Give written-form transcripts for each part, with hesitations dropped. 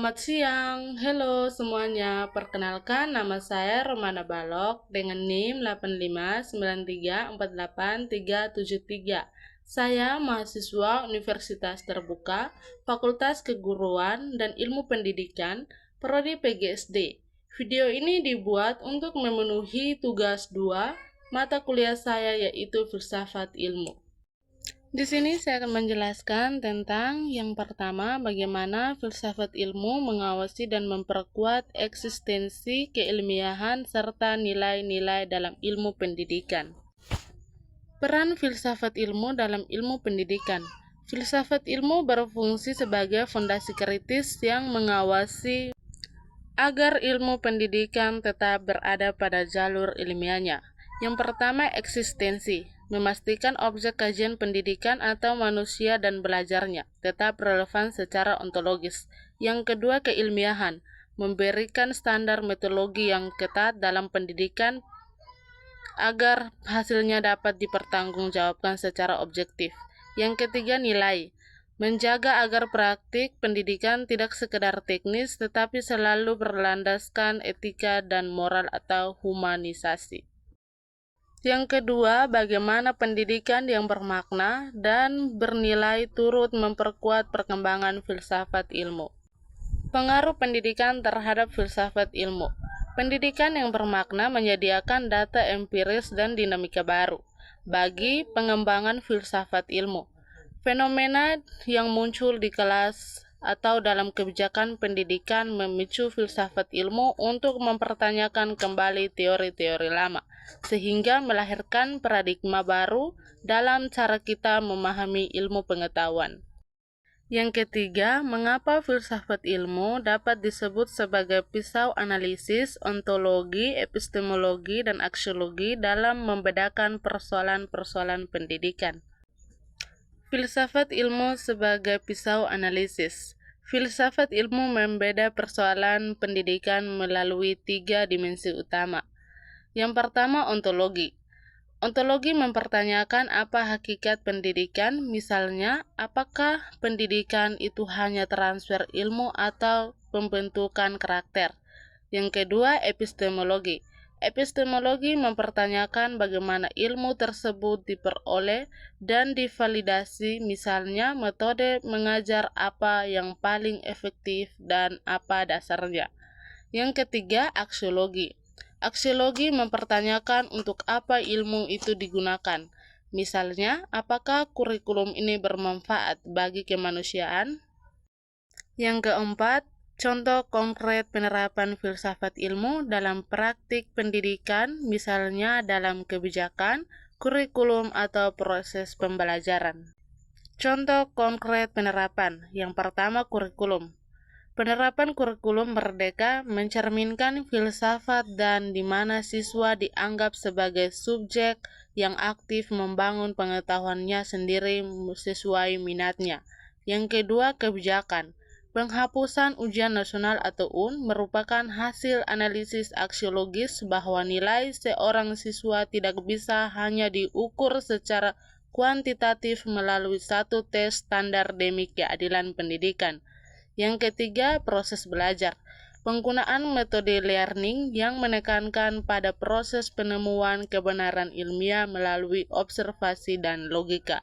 Selamat siang, halo semuanya. Perkenalkan, nama saya Romana Balok dengan NIM 8593483373. Saya mahasiswa Universitas Terbuka, Fakultas Keguruan dan Ilmu Pendidikan, Prodi PGSD. Video ini dibuat untuk memenuhi tugas 2 mata kuliah saya, yaitu Filsafat Ilmu. Di sini saya akan menjelaskan tentang yang pertama, bagaimana filsafat ilmu mengawasi dan memperkuat eksistensi keilmiahan serta nilai-nilai dalam ilmu pendidikan. Peran filsafat ilmu dalam ilmu pendidikan. Filsafat ilmu berfungsi sebagai fondasi kritis yang mengawasi agar ilmu pendidikan tetap berada pada jalur ilmiahnya. Yang pertama, eksistensi. Memastikan objek kajian pendidikan atau manusia dan belajarnya tetap relevan secara ontologis. Yang kedua, keilmiahan. Memberikan standar metodologi yang ketat dalam pendidikan agar hasilnya dapat dipertanggungjawabkan secara objektif. Yang ketiga, nilai. Menjaga agar praktik pendidikan tidak sekedar teknis tetapi selalu berlandaskan etika dan moral atau humanisasi. Yang kedua, bagaimana pendidikan yang bermakna dan bernilai turut memperkuat perkembangan filsafat ilmu. Pengaruh pendidikan terhadap filsafat ilmu. Pendidikan yang bermakna menyediakan data empiris dan dinamika baru bagi pengembangan filsafat ilmu. Fenomena yang muncul di kelas atau dalam kebijakan pendidikan memicu filsafat ilmu untuk mempertanyakan kembali teori-teori lama, sehingga melahirkan paradigma baru dalam cara kita memahami ilmu pengetahuan. Yang ketiga, mengapa filsafat ilmu dapat disebut sebagai pisau analisis, ontologi, epistemologi, dan aksiologi dalam membedakan persoalan-persoalan pendidikan. Filsafat ilmu sebagai pisau analisis. Filsafat ilmu membeda persoalan pendidikan melalui 3 dimensi utama. Yang pertama, ontologi. Ontologi mempertanyakan apa hakikat pendidikan, misalnya, apakah pendidikan itu hanya transfer ilmu atau pembentukan karakter. Yang kedua, epistemologi. Epistemologi mempertanyakan bagaimana ilmu tersebut diperoleh dan divalidasi, misalnya metode mengajar apa yang paling efektif dan apa dasarnya. Yang ketiga, aksiologi. Aksiologi mempertanyakan untuk apa ilmu itu digunakan. Misalnya, apakah kurikulum ini bermanfaat bagi kemanusiaan? Yang keempat, contoh konkret penerapan filsafat ilmu dalam praktik pendidikan, misalnya dalam kebijakan, kurikulum, atau proses pembelajaran. Contoh konkret penerapan. Yang pertama, kurikulum. Penerapan kurikulum merdeka mencerminkan filsafat dan di mana siswa dianggap sebagai subjek yang aktif membangun pengetahuannya sendiri sesuai minatnya. Yang kedua, kebijakan. Penghapusan ujian nasional atau UN merupakan hasil analisis aksiologis bahwa nilai seorang siswa tidak bisa hanya diukur secara kuantitatif melalui satu tes standar demi keadilan pendidikan. Yang ketiga, proses belajar. Penggunaan metode learning yang menekankan pada proses penemuan kebenaran ilmiah melalui observasi dan logika.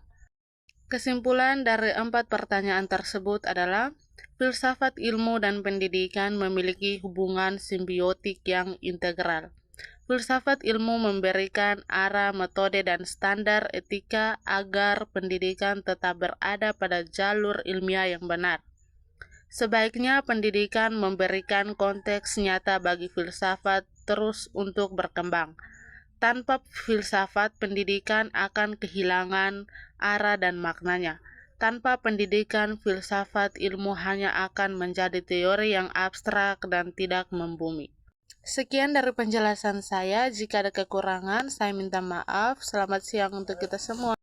Kesimpulan dari 4 pertanyaan tersebut adalah filsafat ilmu dan pendidikan memiliki hubungan simbiotik yang integral. Filsafat ilmu memberikan arah, metode, dan standar etika agar pendidikan tetap berada pada jalur ilmiah yang benar. Sebaiknya pendidikan memberikan konteks nyata bagi filsafat terus untuk berkembang. Tanpa filsafat, pendidikan akan kehilangan arah dan maknanya. Tanpa pendidikan, filsafat ilmu hanya akan menjadi teori yang abstrak dan tidak membumi. Sekian dari penjelasan saya. Jika ada kekurangan, saya minta maaf. Selamat siang untuk kita semua.